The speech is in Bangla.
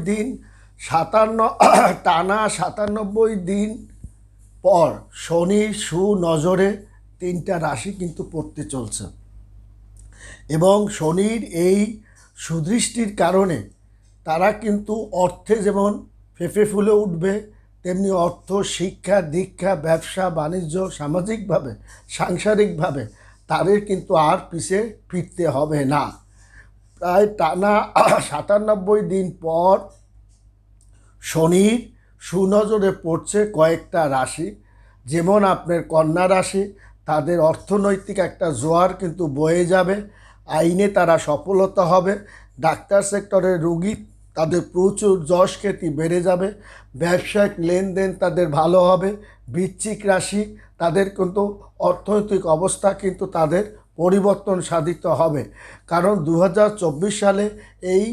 দিন 97 দিন পর শনি সুনজরে 3টা রাশি কিন্তু পড়তে চলছে এবং শনির এই সুদৃষ্টির কারণে তারা কিন্তু অর্থে যেমন ফেঁপে ফুলে উঠবে, তেমনি অর্থ, শিক্ষা, দীক্ষা, ব্যবসা বাণিজ্য, সামাজিকভাবে সাংসারিকভাবে তাদের কিন্তু আর পিছে ফিরতে হবে না। প্রায় টানা 97 দিন পর শনির সুনজরে পড়ছে কয়েকটা রাশি, যেমন আপনার কন্যা রাশি, তাদের অর্থনৈতিক একটা জোয়ার কিন্তু বয়ে যাবে, আইনে তারা সফলতা হবে, ডাক্তার সেক্টরের রোগী তাদের প্রচুর যশ খ্যাতি বেড়ে যাবে, ব্যবসায়িক লেনদেন তাদের ভালো হবে। বৃশ্চিক রাশি, তাদের কিন্তু অর্থনৈতিক অবস্থা কিন্তু তাদের পরিবর্তন সাধিত হবে, কারণ 2024 সালে এই